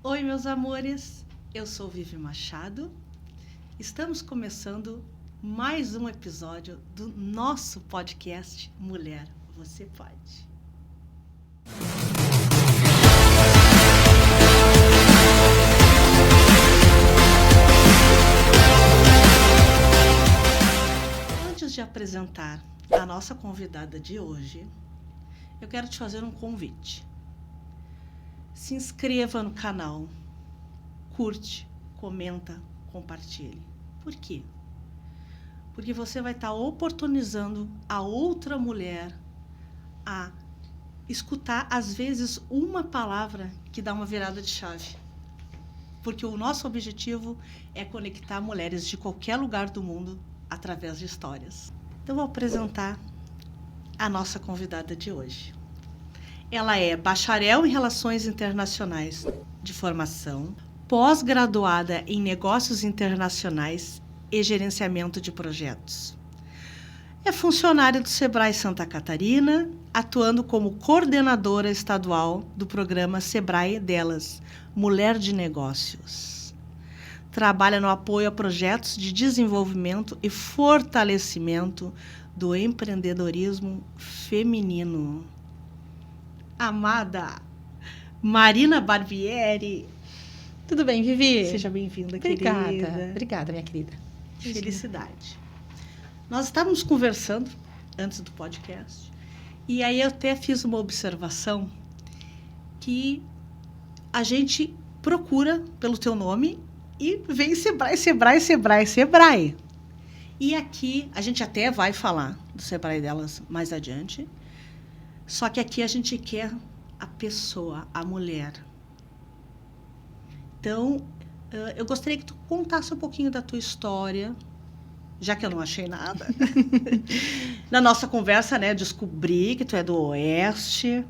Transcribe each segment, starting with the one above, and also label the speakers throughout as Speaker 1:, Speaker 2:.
Speaker 1: Oi, meus amores, eu sou Vivi Machado. Estamos começando mais um episódio do nosso podcast Mulher, Você Pode. Antes de apresentar a nossa convidada de hoje, eu quero te fazer um convite. Se inscreva no canal, curte, comenta, compartilhe. Por quê? Porque você vai estar oportunizando a outra mulher a escutar, às vezes, uma palavra que dá uma virada de chave. Porque o nosso objetivo é conectar mulheres de qualquer lugar do mundo através de histórias. Então, vou apresentar a nossa convidada de hoje. Ela é bacharel em Relações Internacionais de formação, pós-graduada em Negócios Internacionais e Gerenciamento de Projetos. É funcionária do Sebrae Santa Catarina, atuando como coordenadora estadual do programa Sebrae Delas, Mulher de Negócios. Trabalha no apoio a projetos de desenvolvimento e fortalecimento do empreendedorismo feminino. Amada Marina Barbieri.
Speaker 2: Tudo bem, Vivi?
Speaker 1: Seja bem-vinda,
Speaker 2: Obrigada.
Speaker 1: querida.
Speaker 2: Obrigada, minha querida.
Speaker 1: Felicidade. Nós estávamos conversando antes do podcast e aí eu até fiz uma observação que a gente procura pelo teu nome e vem Sebrae, Sebrae, Sebrae, Sebrae. E aqui a gente até vai falar do Sebrae Delas mais adiante. Só que aqui a gente quer a pessoa, a mulher. Então, eu gostaria que tu contasse um pouquinho da tua história, já que eu não achei nada. Na nossa conversa, né, descobri que tu é do Oeste.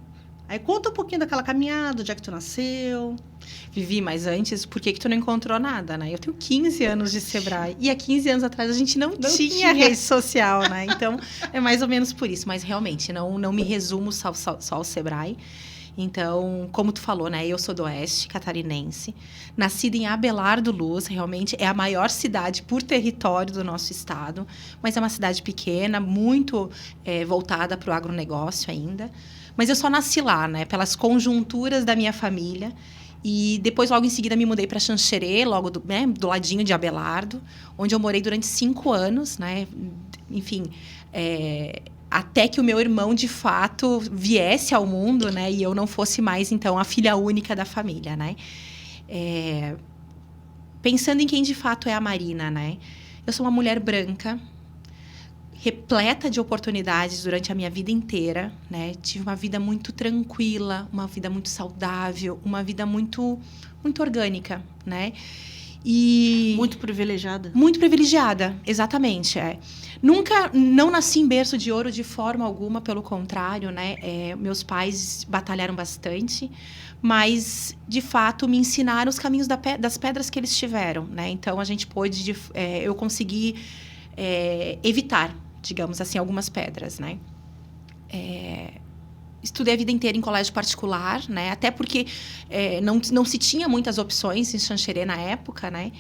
Speaker 1: Aí conta um pouquinho daquela caminhada, onde é que tu nasceu.
Speaker 2: Vivi, mas antes, por que tu não encontrou nada, né? Eu tenho 15 anos de Sebrae. E há 15 anos atrás a gente não tinha rede social, né? Então, é mais ou menos por isso. Mas, realmente, não me resumo só ao Sebrae. Então, como tu falou, né? Eu sou do Oeste, catarinense. Nascida em Abelardo Luz, realmente é a maior cidade por território do nosso estado. Mas é uma cidade pequena, muito voltada para o agronegócio ainda. Mas eu só nasci lá, né? Pelas conjunturas da minha família. E depois, logo em seguida, me mudei para Xanxerê, logo do ladinho de Abelardo, onde eu morei durante 5 anos, né? Enfim, até que o meu irmão, de fato, viesse ao mundo, né? E eu não fosse mais, então, a filha única da família, né? Pensando em quem, de fato, é a Marina, né? Eu sou uma mulher branca, repleta de oportunidades durante a minha vida inteira, né? Tive uma vida muito tranquila, uma vida muito saudável, uma vida muito, muito orgânica, né? E
Speaker 1: muito privilegiada.
Speaker 2: Muito privilegiada, exatamente. Nunca, não nasci em berço de ouro de forma alguma, pelo contrário, né? Meus pais batalharam bastante, mas, de fato, me ensinaram os caminhos das pedras que eles tiveram, né? Então, a gente pôde, eu consegui evitar, digamos assim, algumas pedras, né? Estudei a vida inteira em colégio particular, né? Até porque não se tinha muitas opções em Xanxerê na época, né?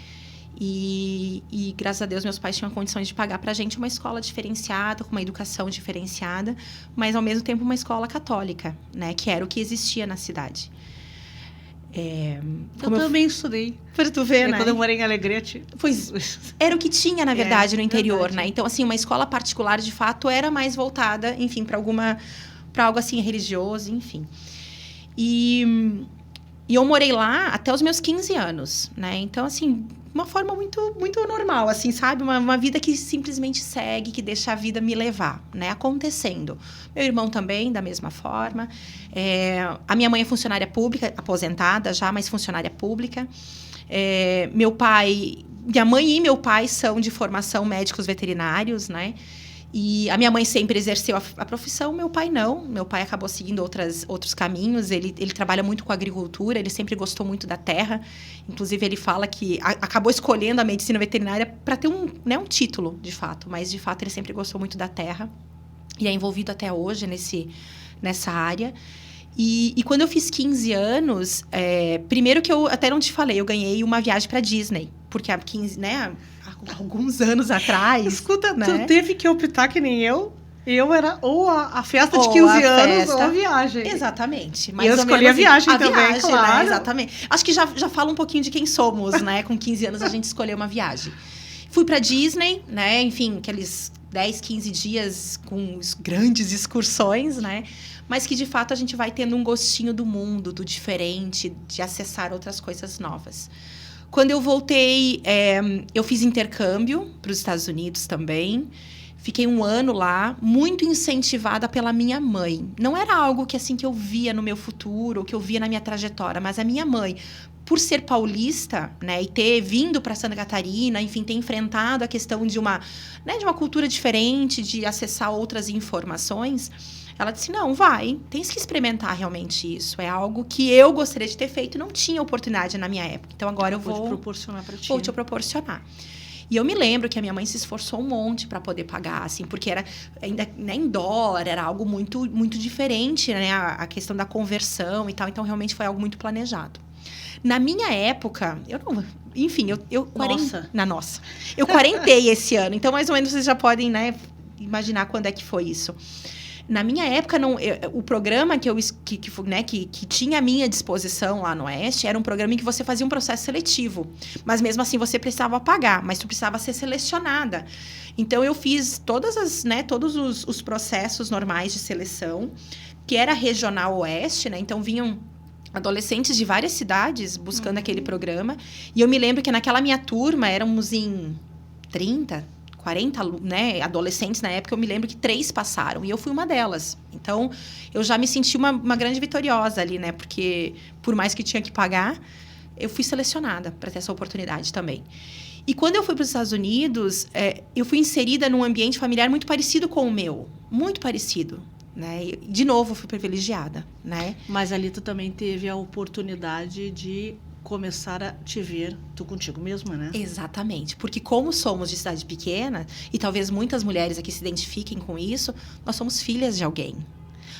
Speaker 2: E, graças a Deus, meus pais tinham condições de pagar pra gente uma escola diferenciada, com uma educação diferenciada, mas, ao mesmo tempo, uma escola católica, né? Que era o que existia na cidade.
Speaker 1: Eu também estudei.
Speaker 2: Para tu ver, né?
Speaker 1: Quando eu morei em Alegrete.
Speaker 2: Pois, era o que tinha, na verdade, no interior,
Speaker 1: verdade.
Speaker 2: né? Então, assim, uma escola particular, de fato, era mais voltada, enfim, para algo, assim, religioso, enfim. E eu morei lá até os meus 15 anos, né? Então, assim, uma forma muito, muito normal, assim, sabe? Uma vida que simplesmente segue, que deixa a vida me levar, né? Acontecendo. Meu irmão também, da mesma forma. A minha mãe é funcionária pública, aposentada já, mas funcionária pública. Minha mãe e meu pai são de formação médicos veterinários, né? E a minha mãe sempre exerceu a profissão, meu pai não. Meu pai acabou seguindo outros caminhos. Ele trabalha muito com agricultura, ele sempre gostou muito da terra. Inclusive, ele fala que acabou escolhendo a medicina veterinária para ter um título, de fato. Mas, de fato, ele sempre gostou muito da terra. E é envolvido até hoje nessa área. E quando eu fiz 15 anos, primeiro que eu até não te falei, eu ganhei uma viagem pra Disney. Porque há 15, né? Há alguns anos atrás.
Speaker 1: Escuta,
Speaker 2: né?
Speaker 1: tu teve que optar que nem eu. Eu era ou a festa de 15 anos ou a viagem.
Speaker 2: Exatamente.
Speaker 1: E eu escolhi a viagem também, claro.
Speaker 2: Né? Exatamente. Acho que já fala um pouquinho de quem somos, né? Com 15 anos a gente escolheu uma viagem. Fui pra Disney, né? Enfim, aqueles 10, 15 dias com grandes excursões, né? Mas que, de fato, a gente vai tendo um gostinho do mundo, do diferente, de acessar outras coisas novas. Quando eu voltei, eu fiz intercâmbio para os Estados Unidos também. Fiquei 1 ano lá, muito incentivada pela minha mãe. Não era algo que, assim, que eu via no meu futuro, ou que eu via na minha trajetória, mas a minha mãe, por ser paulista, né, e ter vindo para Santa Catarina, enfim, ter enfrentado a questão de uma cultura diferente, de acessar outras informações, ela disse, não, vai, tens que experimentar realmente isso. É algo que eu gostaria de ter feito e não tinha oportunidade na minha época. Então, agora eu vou
Speaker 1: te proporcionar para ti.
Speaker 2: Vou te proporcionar. E eu me lembro que a minha mãe se esforçou um monte para poder pagar, assim, porque era ainda, né, em dólar, era algo muito, muito diferente, né, a questão da conversão e tal. Então, realmente foi algo muito planejado. Na minha época, eu quarentei esse ano. Então, mais ou menos, vocês já podem, né, imaginar quando é que foi isso. Na minha época, o programa que tinha à minha disposição lá no Oeste era um programa em que você fazia um processo seletivo. Mas mesmo assim, você precisava pagar, mas tu precisava ser selecionada. Então, eu fiz todos os processos normais de seleção, que era regional Oeste, né? Então, vinham adolescentes de várias cidades buscando aquele programa. E eu me lembro que naquela minha turma, éramos em 30, 40, né, adolescentes na época, eu me lembro que 3 passaram. E eu fui uma delas. Então, eu já me senti uma grande vitoriosa ali, né? Porque, por mais que tinha que pagar, eu fui selecionada para ter essa oportunidade também. E quando eu fui para os Estados Unidos, eu fui inserida num ambiente familiar muito parecido com o meu. Muito parecido. Né? E, de novo, fui privilegiada, né?
Speaker 1: Mas ali tu também teve a oportunidade de começar a te ver tu contigo mesma, né?
Speaker 2: Exatamente, porque como somos de cidade pequena, e talvez muitas mulheres aqui se identifiquem com isso, nós somos filhas de alguém.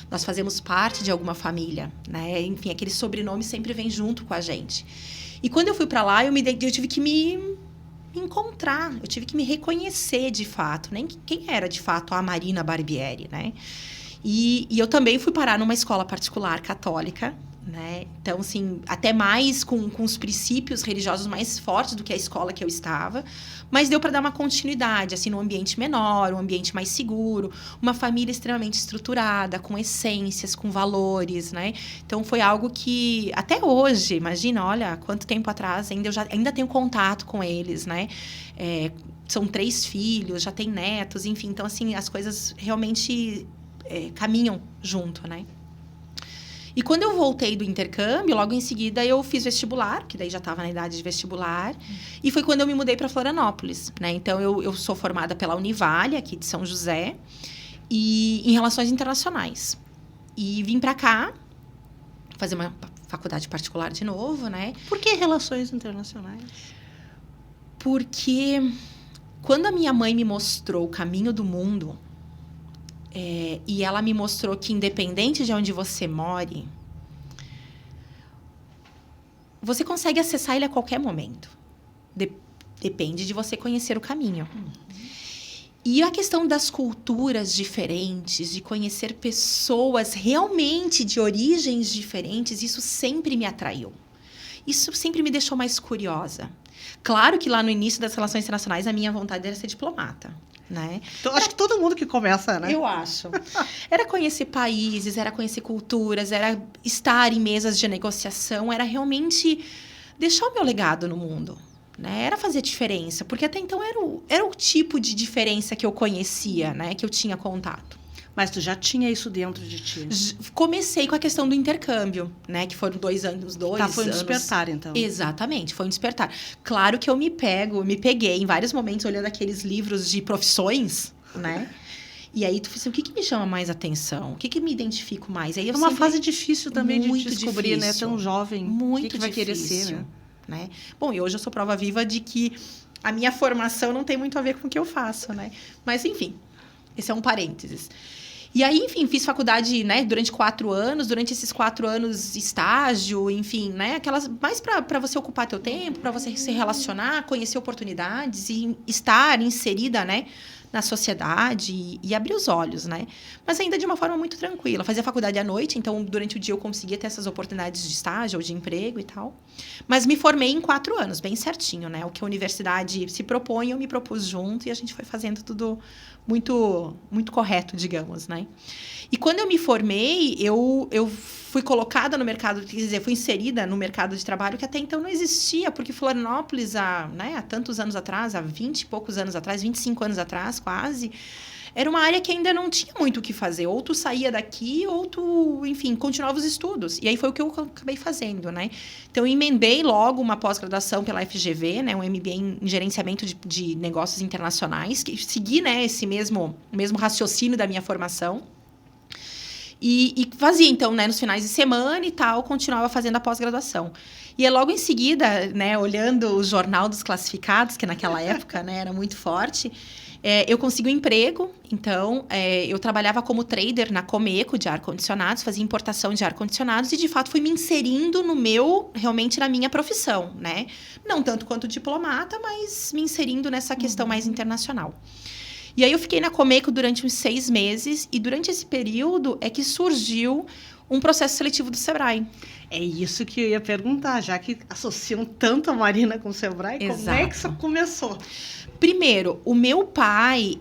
Speaker 2: Nós fazemos parte de alguma família, né? Enfim, aquele sobrenome sempre vem junto com a gente. E quando eu fui para lá, eu tive que me encontrar, eu tive que me reconhecer de fato, nem quem era de fato a Marina Barbieri, né? E eu também fui parar numa escola particular católica, né? Então, assim, até mais com os princípios religiosos mais fortes do que a escola que eu estava, mas deu para dar uma continuidade, assim, num ambiente menor, um ambiente mais seguro, uma família extremamente estruturada, com essências, com valores, né? Então, foi algo que, até hoje, imagina, olha, quanto tempo atrás, ainda tenho contato com eles, né? São 3 filhos, já tem netos, enfim, então, assim, as coisas realmente caminham junto, né? E quando eu voltei do intercâmbio, logo em seguida eu fiz vestibular, que daí já estava na idade de vestibular, e foi quando eu me mudei para Florianópolis, né? Então, eu sou formada pela Univale, aqui de São José, e em Relações Internacionais. E vim para cá fazer uma faculdade particular de novo, né?
Speaker 1: Por que Relações Internacionais?
Speaker 2: Porque quando a minha mãe me mostrou o caminho do mundo, e ela me mostrou que, independente de onde você more, você consegue acessar ele a qualquer momento. Depende de você conhecer o caminho. E a questão das culturas diferentes, de conhecer pessoas realmente de origens diferentes, isso sempre me atraiu. Isso sempre me deixou mais curiosa. Claro que lá no início das relações internacionais, a minha vontade era ser diplomata. Né?
Speaker 1: Então, acho que todo mundo que começa, né?
Speaker 2: Eu acho. Era conhecer países, era conhecer culturas, era estar em mesas de negociação, era realmente deixar o meu legado no mundo, né? Era fazer diferença, porque até então era o tipo de diferença que eu conhecia, né? Que eu tinha contato.
Speaker 1: Mas tu já tinha isso dentro de ti?
Speaker 2: Comecei com a questão do intercâmbio, né? Que foram 2 anos,
Speaker 1: foi um despertar, então.
Speaker 2: Exatamente, foi um despertar. Claro que eu me peguei em vários momentos olhando aqueles livros de profissões, né? E aí tu pensa, o que me chama mais atenção? O que me identifico mais? Aí
Speaker 1: uma fase difícil também de descobrir,
Speaker 2: difícil,
Speaker 1: né? Tão jovem,
Speaker 2: muito
Speaker 1: o que vai querer ser,
Speaker 2: né? Bom, e hoje eu sou prova viva de que a minha formação não tem muito a ver com o que eu faço, né? Mas, enfim, esse é um parênteses. E aí, enfim, fiz faculdade, né, durante 4 anos. Durante esses 4 anos, estágio, enfim, né? Aquelas mais para você ocupar teu tempo, para você se relacionar, conhecer oportunidades e estar inserida, né, na sociedade e abrir os olhos, né? Mas ainda de uma forma muito tranquila. Fazia faculdade à noite, então durante o dia eu conseguia ter essas oportunidades de estágio ou de emprego e tal. Mas me formei em 4 anos, bem certinho, né? O que a universidade se propõe, eu me propus junto e a gente foi fazendo tudo muito, muito correto, digamos, né? E quando eu me formei, eu fui colocada no mercado, quer dizer, fui inserida no mercado de trabalho que até então não existia, porque Florianópolis, há tantos anos atrás, há 20 e poucos anos atrás, 25 anos atrás, quase, era uma área que ainda não tinha muito o que fazer. Ou tu saía daqui, ou tu, enfim, continuava os estudos. E aí foi o que eu acabei fazendo, né? Então, eu emendei logo uma pós-graduação pela FGV, né? Um MBA em gerenciamento de negócios internacionais, que segui, né, esse mesmo raciocínio da minha formação. E fazia, então, né, nos finais de semana e tal, continuava fazendo a pós-graduação. E é logo em seguida, né, olhando o jornal dos classificados, que naquela época, né, era muito forte, eu consegui um emprego. Então, eu trabalhava como trader na Comeco de ar-condicionados, fazia importação de ar-condicionados e, de fato, fui me inserindo realmente na minha profissão, né? Não tanto quanto diplomata, mas me inserindo nessa questão mais internacional. E aí eu fiquei na Comeco durante uns 6 meses e durante esse período é que surgiu um processo seletivo do Sebrae.
Speaker 1: É isso que eu ia perguntar, já que associam tanto a Marina com o Sebrae,
Speaker 2: Exato.
Speaker 1: Como é que isso começou?
Speaker 2: Primeiro, o meu pai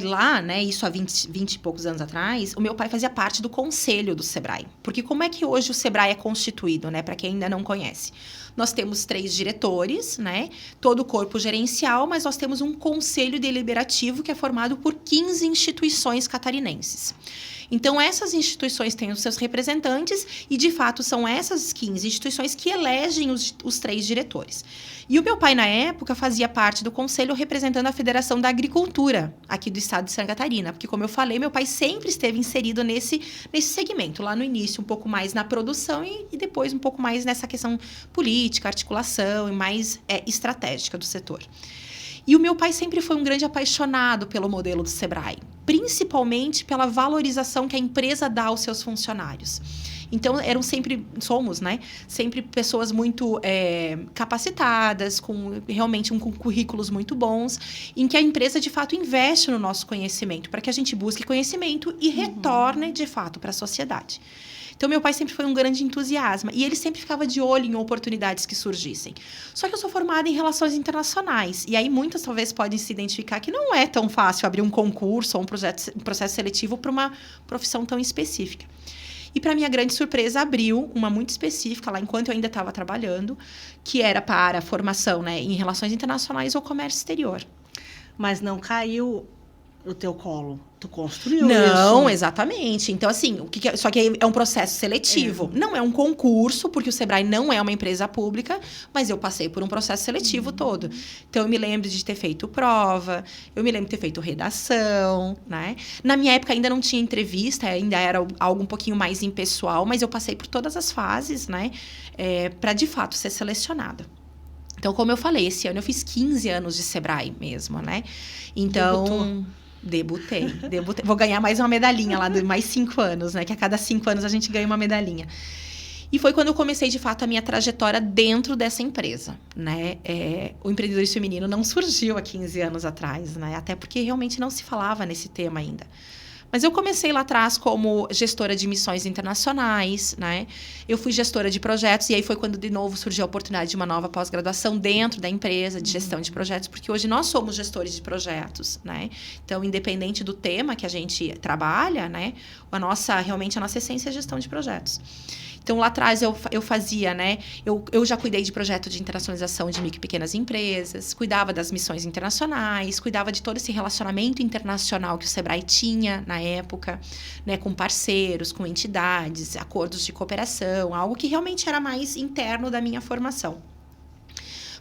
Speaker 2: lá, né, isso há 20 e poucos anos atrás, o meu pai fazia parte do conselho do Sebrae. Porque como é que hoje o Sebrae é constituído, né, para quem ainda não conhece? Nós temos 3 diretores, né, todo o corpo gerencial, mas nós temos um conselho deliberativo que é formado por 15 instituições catarinenses. Então, essas instituições têm os seus representantes e, de fato, são essas 15 instituições que elegem os 3 diretores. E o meu pai, na época, fazia parte do conselho representando a Federação da Agricultura aqui do estado de Santa Catarina. Porque, como eu falei, meu pai sempre esteve inserido nesse segmento. Lá no início, um pouco mais na produção e depois um pouco mais nessa questão política, articulação e mais estratégica do setor. E o meu pai sempre foi um grande apaixonado pelo modelo do Sebrae, principalmente pela valorização que a empresa dá aos seus funcionários. Então, somos, né? Sempre pessoas muito capacitadas, realmente com currículos muito bons, em que a empresa, de fato, investe no nosso conhecimento, para que a gente busque conhecimento e retorne, de fato, para a sociedade. Então, meu pai sempre foi um grande entusiasmo. E ele sempre ficava de olho em oportunidades que surgissem. Só que eu sou formada em relações internacionais. E aí, muitas talvez podem se identificar que não é tão fácil abrir um concurso ou um processo seletivo para uma profissão tão específica. E, para minha grande surpresa, abriu uma muito específica lá, enquanto eu ainda estava trabalhando, que era para formação, né, em relações internacionais ou comércio exterior.
Speaker 1: Mas não caiu no teu colo? Tu construiu
Speaker 2: Não,
Speaker 1: isso?
Speaker 2: Exatamente. Então, assim, só que é um processo seletivo. Não é um concurso, porque o Sebrae não é uma empresa pública, mas eu passei por um processo seletivo todo. Então, eu me lembro de ter feito prova, eu me lembro de ter feito redação, né? Na minha época, ainda não tinha entrevista, ainda era algo um pouquinho mais impessoal, mas eu passei por todas as fases, né? Para, de fato, ser selecionada. Então, como eu falei, esse ano eu fiz 15 anos de Sebrae mesmo, né? Então... Debutei. Vou ganhar mais uma medalhinha lá, mais 5 anos, né? Que a cada 5 anos a gente ganha uma medalhinha. E foi quando eu comecei, de fato, a minha trajetória dentro dessa empresa, né? O empreendedorismo feminino não surgiu há 15 anos atrás, né? Até porque realmente não se falava nesse tema ainda. Mas eu comecei lá atrás como gestora de missões internacionais, né? Eu fui gestora de projetos e aí foi quando, de novo, surgiu a oportunidade de uma nova pós-graduação dentro da empresa de gestão de projetos, porque hoje nós somos gestores de projetos, né? Então, independente do tema que a gente trabalha, né? Realmente a nossa essência é gestão de projetos. Então, lá atrás eu fazia, né? Eu já cuidei de projeto de internacionalização de micro e pequenas empresas, cuidava das missões internacionais, cuidava de todo esse relacionamento internacional que o Sebrae tinha na época, né? Com parceiros, com entidades, acordos de cooperação, algo que realmente era mais interno da minha formação.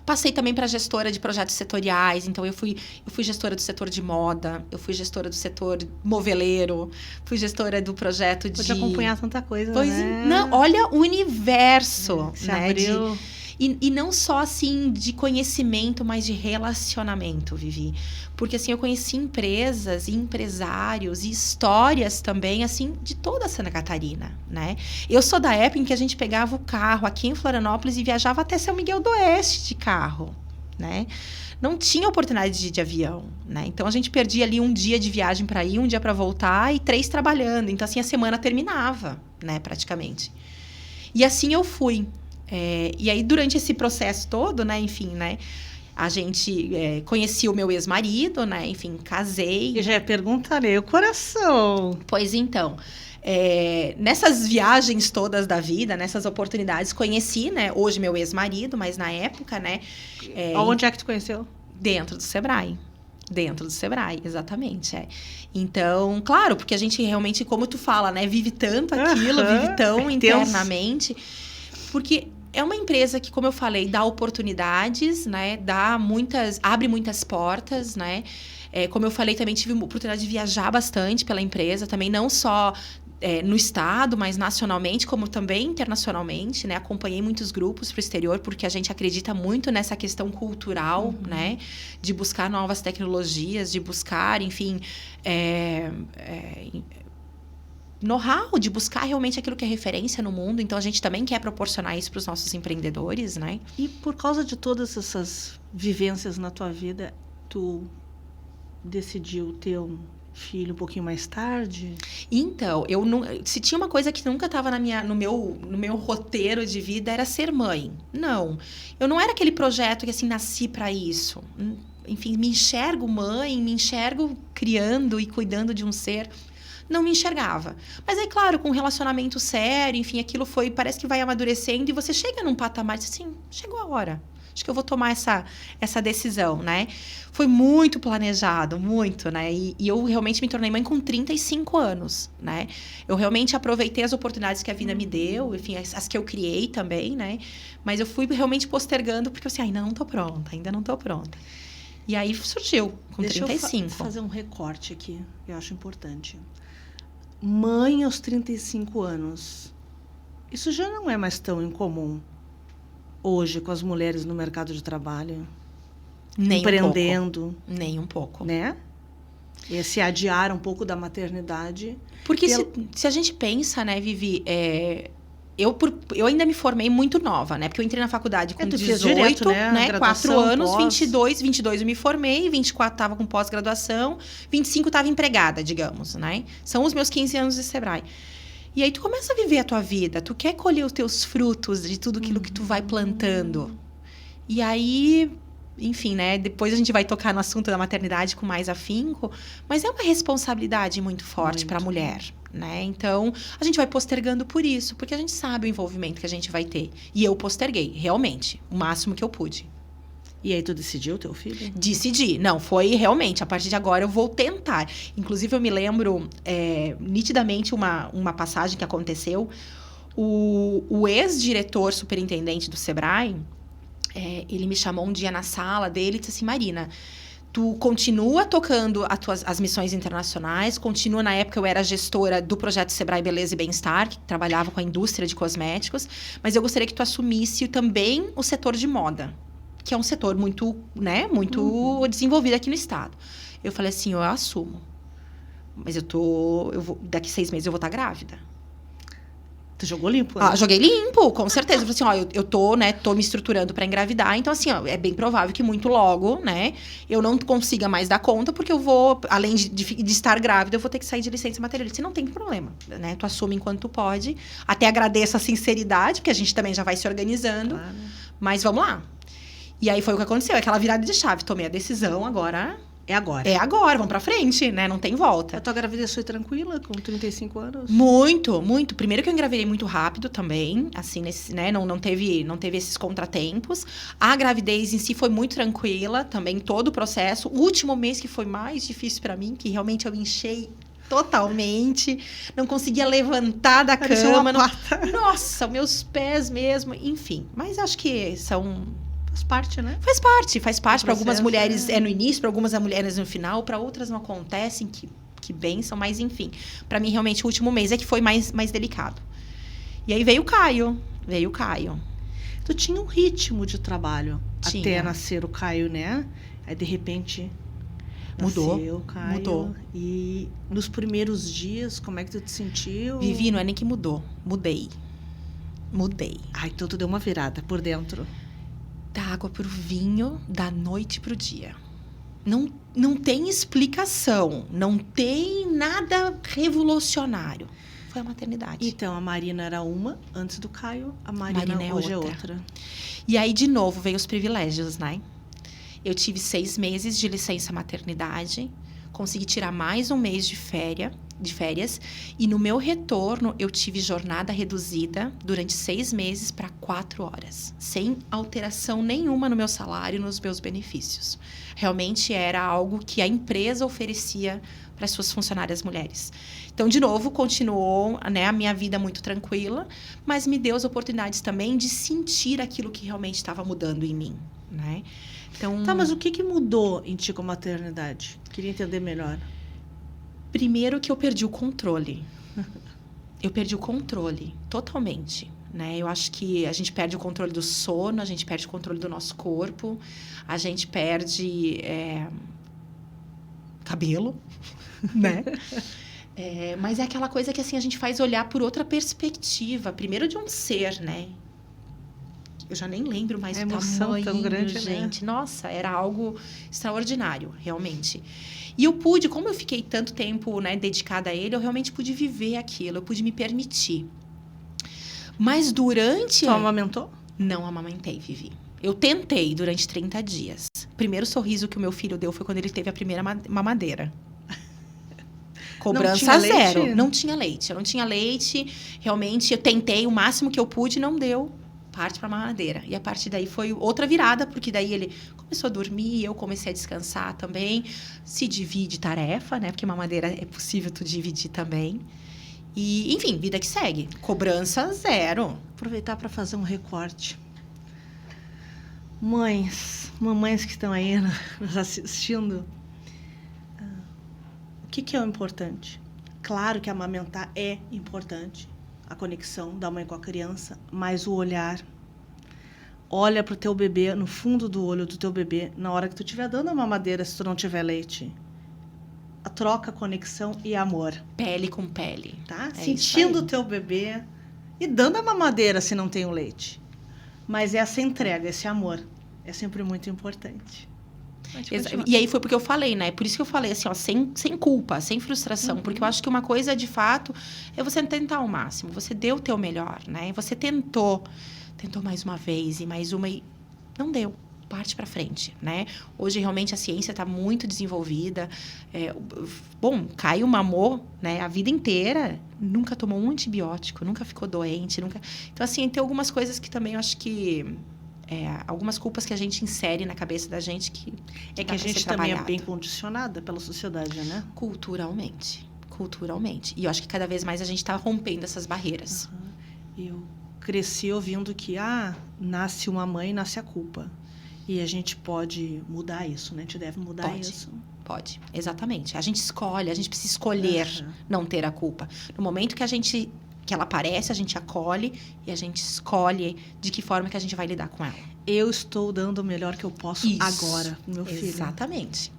Speaker 2: Passei também para gestora de projetos setoriais, então eu fui gestora do setor de moda, eu fui gestora do setor moveleiro, fui gestora do projeto de...
Speaker 1: Pode acompanhar tanta coisa,
Speaker 2: pois
Speaker 1: né?
Speaker 2: Não, olha o universo,
Speaker 1: Se
Speaker 2: né?
Speaker 1: abriu...
Speaker 2: E não só, assim, de conhecimento, mas de relacionamento, Vivi. Porque, assim, eu conheci empresas e empresários e histórias também, assim, de toda Santa Catarina, né? Eu sou da época em que a gente pegava o carro aqui em Florianópolis e viajava até São Miguel do Oeste de carro, né? Não tinha oportunidade de ir de avião, né? Então, a gente perdia ali um dia de viagem para ir, um dia para voltar e 3 trabalhando. Então, assim, a semana terminava, né? Praticamente. E assim eu fui. E aí, durante esse processo todo, né? Enfim, né? A gente conhecia o meu ex-marido, né? Enfim, casei.
Speaker 1: E já perguntarei o coração.
Speaker 2: Pois então... nessas viagens todas da vida, nessas oportunidades, conheci, né? Hoje, meu ex-marido, mas na época, né?
Speaker 1: Onde é que tu conheceu?
Speaker 2: Dentro do Sebrae. Dentro do Sebrae, exatamente. Então, claro, porque a gente realmente, como tu fala, né? Vive tanto aquilo, vive tão internamente. Porque é uma empresa que, como eu falei, dá oportunidades, né? Abre muitas portas, né? Como eu falei, também tive a oportunidade de viajar bastante pela empresa, também não só no estado, mas nacionalmente, como também internacionalmente, né? Acompanhei muitos grupos para o exterior, porque a gente acredita muito nessa questão cultural, né? De buscar novas tecnologias, de buscar, enfim, know-how, de buscar realmente aquilo que é referência no mundo. Então, a gente também quer proporcionar isso para os nossos empreendedores, né?
Speaker 1: E por causa de todas essas vivências na tua vida, tu decidiu ter um filho um pouquinho mais tarde?
Speaker 2: Então, se tinha uma coisa que nunca estava no meu roteiro de vida, era ser mãe. Não. Eu não era aquele projeto que, assim, nasci para isso. Enfim, me enxergo mãe, me enxergo criando e cuidando de um ser. Não me enxergava. Mas aí, claro, com um relacionamento sério, enfim, aquilo parece que vai amadurecendo e você chega num patamar e diz assim, chegou a hora. Acho que eu vou tomar essa decisão, né? Foi muito planejado, muito, né? E eu realmente me tornei mãe com 35 anos, né? Eu realmente aproveitei as oportunidades que a vida me deu, enfim, as que eu criei também, né? Mas eu fui realmente postergando, porque eu assim, ainda não tô pronta. E aí surgiu, com 35.
Speaker 1: Deixa eu fazer um recorte aqui, eu acho importante. Mãe aos 35 anos. Isso já não é mais tão incomum hoje com as mulheres no mercado de trabalho, empreendendo.
Speaker 2: Nem um pouco.
Speaker 1: Né? Esse adiar um pouco da maternidade.
Speaker 2: Porque se a gente pensa, né, Vivi, eu ainda me formei muito nova, né? Porque eu entrei na faculdade com 18, direto, né? 4 anos, 22 eu me formei, 24 estava com pós-graduação, 25 estava empregada, digamos, né? São os meus 15 anos de Sebrae. E aí tu começa a viver a tua vida, tu quer colher os teus frutos de tudo aquilo que tu vai plantando. E aí, enfim, né? Depois a gente vai tocar no assunto da maternidade com mais afinco, mas é uma responsabilidade muito forte para a mulher, né? Então, a gente vai postergando por isso, porque a gente sabe o envolvimento que a gente vai ter. E eu posterguei, realmente, o máximo que eu pude.
Speaker 1: E aí tu decidiu teu filho?
Speaker 2: Decidi. Não, foi realmente, a partir de agora eu vou tentar. Inclusive, eu me lembro nitidamente uma passagem que aconteceu. O ex-diretor superintendente do Sebrae, ele me chamou um dia na sala dele e disse assim, Marina, tu continua tocando as missões internacionais, continua, na época eu era gestora do projeto Sebrae Beleza e Bem-Estar, que trabalhava com a indústria de cosméticos, mas eu gostaria que tu assumisse também o setor de moda, que é um setor muito, né, muito desenvolvido aqui no estado. Eu falei assim, eu assumo. Mas daqui 6 meses eu vou estar grávida.
Speaker 1: Tu jogou limpo, né?
Speaker 2: Joguei limpo, com certeza. Eu falei assim, eu tô me estruturando para engravidar, então assim, é bem provável que muito logo, né, eu não consiga mais dar conta, porque eu vou, além de estar grávida, eu vou ter que sair de licença maternidade. Eu disse, não tem problema, né, tu assume enquanto tu pode. Até agradeço a sinceridade, porque a gente também já vai se organizando, claro. Mas vamos lá. E aí foi o que aconteceu, aquela virada de chave. Tomei a decisão, agora...
Speaker 1: É agora.
Speaker 2: É agora, vamos pra frente, né? Não tem volta.
Speaker 1: A tua gravidez foi tranquila, com 35 anos?
Speaker 2: Muito, muito. Primeiro que eu engravidei muito rápido também, assim, né? Não teve esses contratempos. A gravidez em si foi muito tranquila, também todo o processo. O último mês que foi mais difícil pra mim, que realmente eu enchei totalmente, não conseguia levantar da cama. Nossa, meus pés mesmo, enfim. Mas acho que
Speaker 1: faz parte, né?
Speaker 2: Faz parte. Para algumas mulheres no início, para algumas mulheres no final, para outras não acontecem, que bênção, mas enfim. Para mim, realmente, o último mês é que foi mais delicado. E aí veio o Caio.
Speaker 1: tu tinha um ritmo de trabalho
Speaker 2: Tinha.
Speaker 1: até nascer o Caio, né? Aí, de repente,
Speaker 2: Mudou,
Speaker 1: nasceu o Caio.
Speaker 2: mudou.
Speaker 1: E nos primeiros dias, como é que tu te sentiu?
Speaker 2: Vivi, não é nem que mudou. Mudei.
Speaker 1: Ai, então tu deu uma virada por dentro.
Speaker 2: Da água pro vinho, da noite pro dia. Não tem explicação. Não tem nada revolucionário. Foi a maternidade.
Speaker 1: Então, a Marina era uma antes do Caio, a Marina hoje é outra.
Speaker 2: E aí, de novo, veio os privilégios, né? Eu tive 6 meses de licença maternidade, consegui tirar mais um mês de férias, e no meu retorno eu tive jornada reduzida durante 6 meses para 4 horas, sem alteração nenhuma no meu salário e nos meus benefícios. Realmente era algo que a empresa oferecia para as suas funcionárias mulheres. Então, de novo, continuou, né, a minha vida muito tranquila, mas me deu as oportunidades também de sentir aquilo que realmente estava mudando em mim, né? Então,
Speaker 1: Tá, mas o que mudou em ti com a maternidade? Queria entender melhor.
Speaker 2: primeiro que eu perdi o controle. Eu perdi o controle, totalmente. Né? Eu acho que a gente perde o controle do sono, a gente perde o controle do nosso corpo, a gente perde cabelo, né? Mas é aquela coisa que assim, a gente faz olhar por outra perspectiva. Primeiro de um ser, né? Eu já nem lembro mais o tamanho,
Speaker 1: tão grande,
Speaker 2: gente. Né? Nossa, era algo extraordinário, realmente. E eu pude, como eu fiquei tanto tempo, né, dedicada a ele, eu realmente pude viver aquilo, eu pude me permitir. Mas durante...
Speaker 1: Tu amamentou?
Speaker 2: Não amamentei, Vivi. Eu tentei durante 30 dias. O primeiro sorriso que o meu filho deu foi quando ele teve a primeira mamadeira. Cobrança zero. Não tinha leite. Eu não tinha leite. Realmente, eu tentei o máximo que eu pude e não deu. Parte para mamadeira. E a partir daí foi outra virada, porque daí ele começou a dormir, eu comecei a descansar também. Se divide tarefa, né? Porque mamadeira é possível tu dividir também. E, enfim, vida que segue. Cobrança zero.
Speaker 1: Aproveitar para fazer um recorte. Mamães que estão aí nos assistindo, o que é o importante? Claro que amamentar é importante, a conexão da mãe com a criança, mas o olhar. Olha pro teu bebê, no fundo do olho do teu bebê, na hora que tu estiver dando a mamadeira, se tu não tiver leite. A troca, conexão e amor.
Speaker 2: Pele com pele.
Speaker 1: Tá? Sentindo o teu bebê e dando a mamadeira se não tem o leite. Mas essa entrega, esse amor, é sempre muito importante.
Speaker 2: E aí foi porque eu falei, né? Por isso que eu falei assim, ó, sem culpa, sem frustração. Uhum. Porque eu acho que uma coisa, de fato, é você tentar ao máximo. Você deu o teu melhor, né? Você tentou mais uma vez e mais uma e não deu. Parte para frente, né? Hoje, realmente, a ciência está muito desenvolvida. Caio mamou, né? A vida inteira, nunca tomou um antibiótico, nunca ficou doente, nunca... Então, assim, tem algumas coisas que também eu acho que... algumas culpas que a gente insere na cabeça da gente que...
Speaker 1: É que a gente também é bem condicionada pela sociedade, né?
Speaker 2: Culturalmente. E eu acho que cada vez mais a gente está rompendo essas barreiras.
Speaker 1: Uhum. Eu cresci ouvindo que, nasce uma mãe, nasce a culpa. E a gente pode mudar isso, né? A gente deve mudar isso.
Speaker 2: Pode, exatamente. A gente escolhe, a gente precisa escolher não ter a culpa. No momento que ela aparece, a gente acolhe e a gente escolhe de que forma que a gente vai lidar com ela.
Speaker 1: Eu estou dando o melhor que eu posso agora, meu filho.
Speaker 2: Exatamente.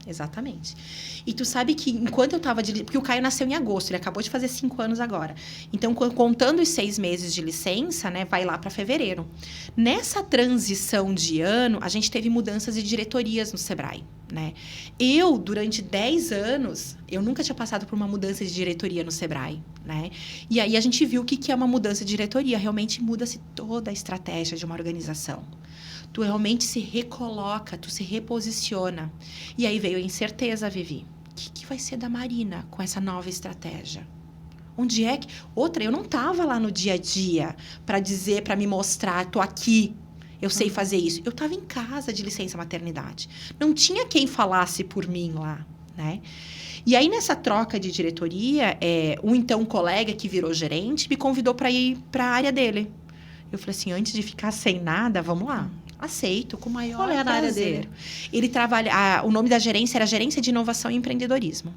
Speaker 2: E tu sabe que enquanto eu estava... Porque o Caio nasceu em agosto, ele acabou de fazer 5 anos agora. Então, contando os 6 meses de licença, né, vai lá para fevereiro. Nessa transição de ano, a gente teve mudanças de diretorias no Sebrae, né? Eu, durante 10 anos, eu nunca tinha passado por uma mudança de diretoria no Sebrae, né? E aí a gente viu o que é uma mudança de diretoria. Realmente muda-se toda a estratégia de uma organização. Tu realmente se recoloca, tu se reposiciona. E aí veio a incerteza, Vivi. O que vai ser da Marina com essa nova estratégia? Onde é que... Outra, eu não estava lá no dia a dia para dizer, para me mostrar, tô aqui, eu sei fazer isso. Eu estava em casa de licença maternidade. Não tinha quem falasse por mim lá, né? E aí, nessa troca de diretoria, um colega que virou gerente me convidou para ir para a área dele. Eu falei assim, antes de ficar sem nada, vamos lá. Aceito, com o maior prazer. Qual era a área dele? Ele trabalha... o nome da gerência era Gerência de Inovação e Empreendedorismo.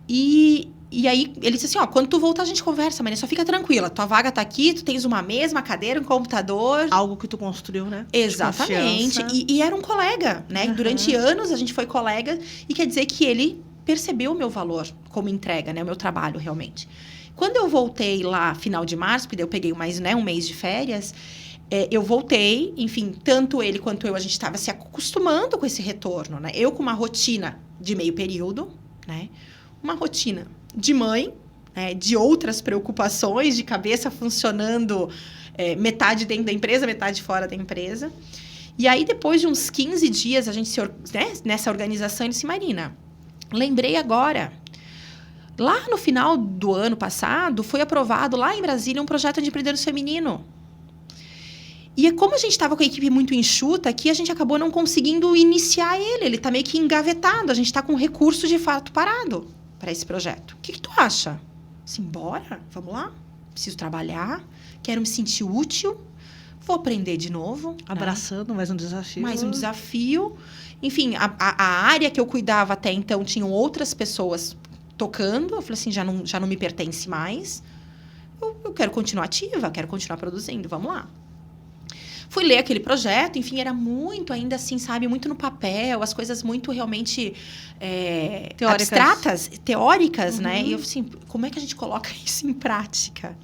Speaker 2: E E aí, ele disse assim, ó, quando tu voltar a gente conversa, Maria, só fica tranquila. Tua vaga tá aqui, tu tens uma mesa, uma cadeira, um computador.
Speaker 1: Algo que tu construiu, né?
Speaker 2: Exatamente. E era um colega, né? Durante anos a gente foi colega. E quer dizer que ele percebeu o meu valor como entrega, né? O meu trabalho, realmente. Quando eu voltei lá, final de março, porque daí eu peguei mais, né, um mês de férias, eu voltei, enfim, tanto ele quanto eu, a gente estava se acostumando com esse retorno, né? Eu com uma rotina de meio período, né? Uma rotina de mãe, né? De outras preocupações, de cabeça funcionando metade dentro da empresa, metade fora da empresa. E aí, depois de uns 15 dias, a gente nessa organização, ele disse, Marina, lembrei agora... Lá no final do ano passado, foi aprovado lá em Brasília um projeto de empreendedorismo feminino. E como a gente estava com a equipe muito enxuta aqui, a gente acabou não conseguindo iniciar ele. Ele está meio que engavetado, a gente está com recurso de fato parado para esse projeto. O que tu acha? Assim, bora, vamos lá. Preciso trabalhar, quero me sentir útil, vou aprender de novo.
Speaker 1: Abraçando, né? Mais um desafio.
Speaker 2: Mais um desafio. Enfim, a área que eu cuidava até então, tinham outras pessoas tocando, eu falei assim, já não me pertence mais. Eu quero continuar ativa, quero continuar produzindo, vamos lá. Fui ler aquele projeto, enfim, era muito ainda assim, sabe, muito no papel, as coisas muito realmente abstratas, teóricas, né? E eu falei assim, como é que a gente coloca isso em prática?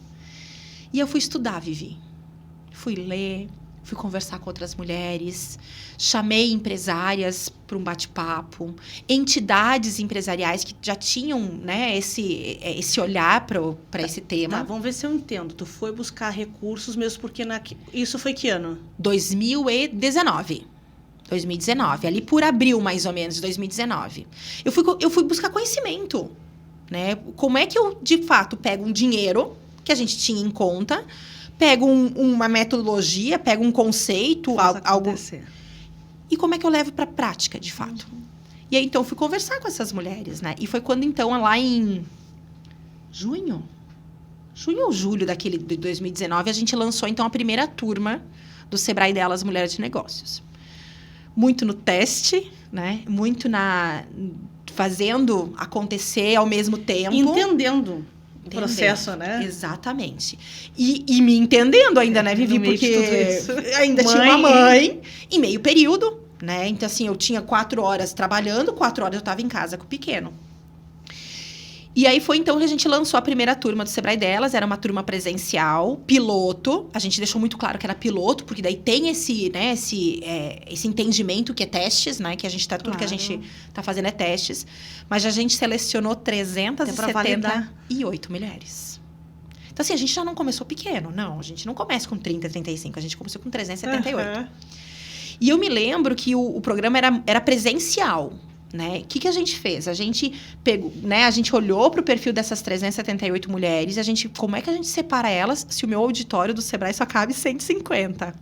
Speaker 2: E eu fui estudar, Vivi. Fui ler, fui conversar com outras mulheres, chamei empresárias para um bate-papo, entidades empresariais que já tinham, né, esse olhar para esse tema.
Speaker 1: Tá, vamos ver se eu entendo. Tu foi buscar recursos mesmo porque... Isso foi que ano?
Speaker 2: 2019. Ali por abril, mais ou menos, de 2019. Eu fui buscar conhecimento, né? Como é que eu, de fato, pego um dinheiro que a gente tinha em conta... Pego uma metodologia, pego um conceito, algo... E como é que eu levo para a prática, de fato? E aí, então, fui conversar com essas mulheres, né? E foi quando, então, lá em junho ou julho de 2019, a gente lançou, então, a primeira turma do Sebrae Delas Mulheres de Negócios. Muito no teste, né? Muito fazendo acontecer ao mesmo tempo.
Speaker 1: Entendendo. O processo, né?
Speaker 2: Exatamente. E me entendendo ainda, né, Vivi? Porque ainda tinha uma mãe em meio período, né? Então, assim, eu tinha 4 horas trabalhando, 4 horas eu estava em casa com o pequeno. E aí foi então que a gente lançou a primeira turma do Sebrae Delas, era uma turma presencial, piloto. A gente deixou muito claro que era piloto, porque daí tem esse entendimento que é testes, né? Que a gente tudo que a gente tá fazendo é testes. Mas a gente selecionou 378 mulheres. Então, assim, a gente já não começou pequeno, não. A gente não começa com 30, 35, a gente começou com 378. E eu me lembro que o programa era presencial. Né? O que a gente fez? A gente pegou, né? A gente olhou para o perfil dessas 378 mulheres e como é que a gente separa elas se o meu auditório do Sebrae só cabe 150?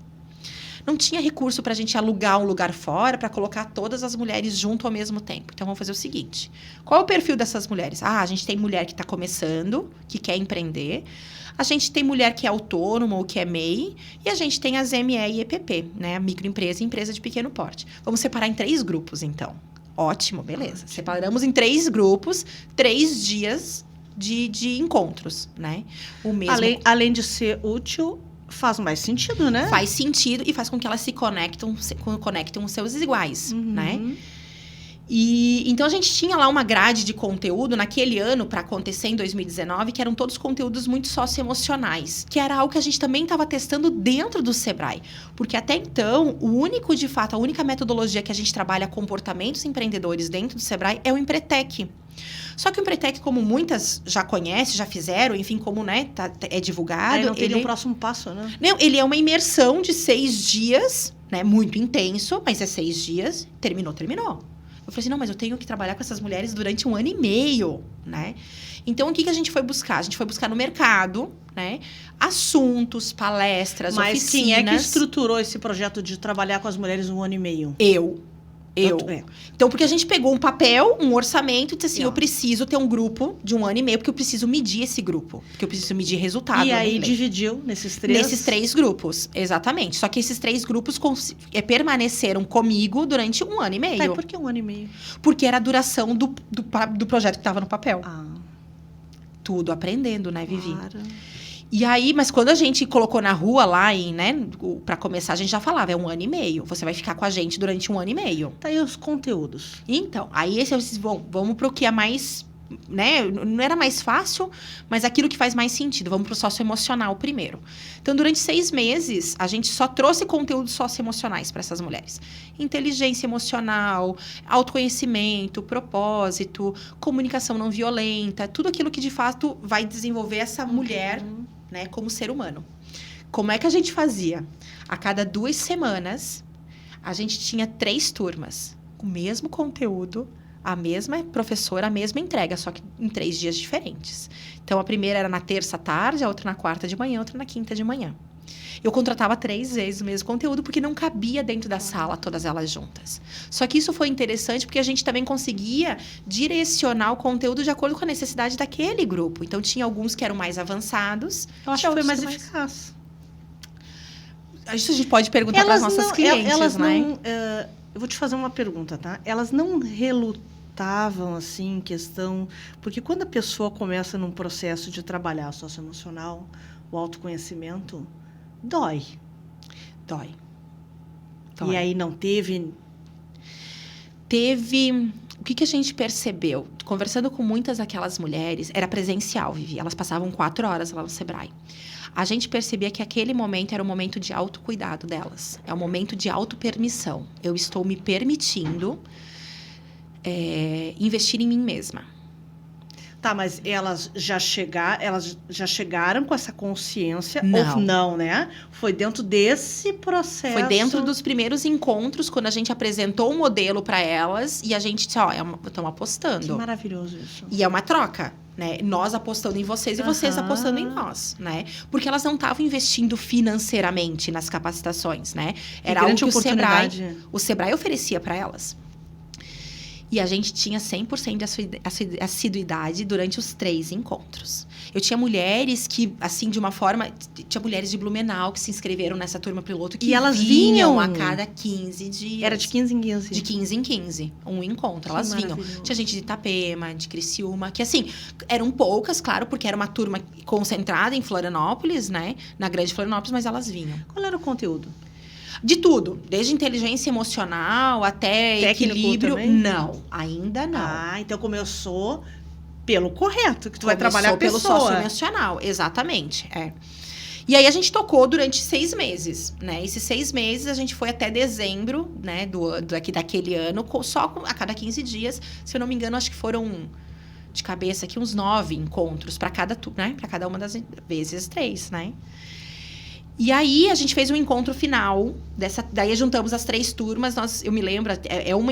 Speaker 2: Não tinha recurso para a gente alugar um lugar fora para colocar todas as mulheres junto ao mesmo tempo. Então, vamos fazer o seguinte. Qual é o perfil dessas mulheres? A gente tem mulher que está começando, que quer empreender. A gente tem mulher que é autônoma ou que é MEI. E a gente tem as ME e EPP, né? Microempresa e empresa de pequeno porte. Vamos separar em 3 grupos, então. Ótimo, beleza. Ótimo. Separamos em 3 grupos, 3 dias de encontros, né? O mesmo...
Speaker 1: Além de ser útil, faz mais sentido, né?
Speaker 2: Faz sentido e faz com que elas se conectem os seus iguais, né? E então a gente tinha lá uma grade de conteúdo naquele ano para acontecer em 2019, que eram todos conteúdos muito socioemocionais, que era algo que a gente também estava testando dentro do Sebrae, porque até então a única metodologia que a gente trabalha comportamentos empreendedores dentro do Sebrae é o Empretec. Só que o Empretec, como muitas já conhecem, já fizeram, enfim, como, né, é divulgado...
Speaker 1: Não teria um próximo passo, né?
Speaker 2: Não, ele é uma imersão de 6 dias, né, muito intenso, mas é 6 dias, terminou. Eu falei assim, não, mas eu tenho que trabalhar com essas mulheres durante 1 ano e meio, né? Então, o que a gente foi buscar? A gente foi buscar no mercado, né? Assuntos, palestras, oficinas.
Speaker 1: Mas quem é que estruturou esse projeto de trabalhar com as mulheres 1 ano e meio?
Speaker 2: Eu. Então, porque a gente pegou um papel, um orçamento e disse assim, eu preciso ter um grupo de 1 ano e meio, porque eu preciso medir esse grupo. Porque eu preciso medir resultado.
Speaker 1: E aí dividiu nesses 3?
Speaker 2: Nesses 3 grupos, exatamente. Só que esses 3 grupos permaneceram comigo durante 1 ano e meio.
Speaker 1: Por que 1 ano e meio?
Speaker 2: Porque era a duração do projeto que estava no papel. Tudo aprendendo, né, Vivi?
Speaker 1: Claro.
Speaker 2: E aí, mas quando a gente colocou na rua lá, né, pra começar, a gente já falava, é 1 ano e meio. Você vai ficar com a gente durante 1 ano e meio.
Speaker 1: Tá aí os conteúdos.
Speaker 2: Então, aí vamos pro que é mais, né, não era mais fácil, mas aquilo que faz mais sentido. Vamos pro socioemocional primeiro. Então, durante 6 meses, a gente só trouxe conteúdos socioemocionais para essas mulheres. Inteligência emocional, autoconhecimento, propósito, comunicação não violenta, tudo aquilo que de fato vai desenvolver essa mulher, né, como ser humano. Como é que a gente fazia? A cada 2 semanas, a gente tinha 3 turmas, com o mesmo conteúdo, a mesma professora, a mesma entrega, só que em 3 dias diferentes. Então, a primeira era na terça à tarde, a outra na quarta de manhã, a outra na quinta de manhã. Eu contratava 3 vezes o mesmo conteúdo, porque não cabia dentro da sala todas elas juntas. Só que isso foi interessante, porque a gente também conseguia direcionar o conteúdo de acordo com a necessidade daquele grupo. Então, tinha alguns que eram mais avançados.
Speaker 1: Eu acho que foi mais eficaz.
Speaker 2: Isso a gente pode perguntar para as nossas clientes,
Speaker 1: elas
Speaker 2: né?
Speaker 1: Não, eu vou te fazer uma pergunta, tá? Elas não relutavam, assim, em questão... Porque quando a pessoa começa num processo de trabalhar socioemocional, o autoconhecimento, dói.
Speaker 2: Dói.
Speaker 1: E aí não teve...
Speaker 2: O que a gente percebeu? Conversando com muitas daquelas mulheres, era presencial, Vivi. Elas passavam 4 horas lá no Sebrae. A gente percebia que aquele momento era o momento de autocuidado delas. É o momento de autopermissão. Eu estou me permitindo investir em mim mesma.
Speaker 1: Tá, mas elas já chegaram com essa consciência?
Speaker 2: Não.
Speaker 1: Ou não, né? Foi dentro desse processo...
Speaker 2: Foi dentro dos primeiros encontros, quando a gente apresentou um modelo para elas. E a gente disse, estamos apostando.
Speaker 1: Que maravilhoso isso.
Speaker 2: E é uma troca, né? Nós apostando em vocês e vocês apostando em nós, né? Porque elas não estavam investindo financeiramente nas capacitações, né? Era algo que o Sebrae oferecia para elas. E a gente tinha 100% de assiduidade durante os 3 encontros. Eu tinha mulheres que, assim, de uma forma... Tinha mulheres de Blumenau que se inscreveram nessa turma piloto que
Speaker 1: elas vinham
Speaker 2: a cada 15 dias.
Speaker 1: Era de 15 em 15?
Speaker 2: De 15 em 15. Um encontro. Elas vinham. Tinha gente de Itapema, de Criciúma, que, assim, eram poucas, claro, porque era uma turma concentrada em Florianópolis, né? Na grande Florianópolis, mas elas vinham.
Speaker 1: Qual era o conteúdo?
Speaker 2: De tudo, desde inteligência emocional até
Speaker 1: técnico
Speaker 2: equilíbrio.
Speaker 1: Também?
Speaker 2: Não, ainda não.
Speaker 1: Ah, então começou pelo correto, que tu vai trabalhar a pessoa.
Speaker 2: Pelo socioemocional, exatamente. E aí a gente tocou durante 6 meses, né? Esses 6 meses a gente foi até dezembro, né? Daquele ano, a cada 15 dias. Se eu não me engano, acho que foram de cabeça aqui uns 9 encontros para né? Para cada uma das vezes 3, né? E aí, a gente fez um encontro final, daí juntamos as 3 turmas, eu me lembro,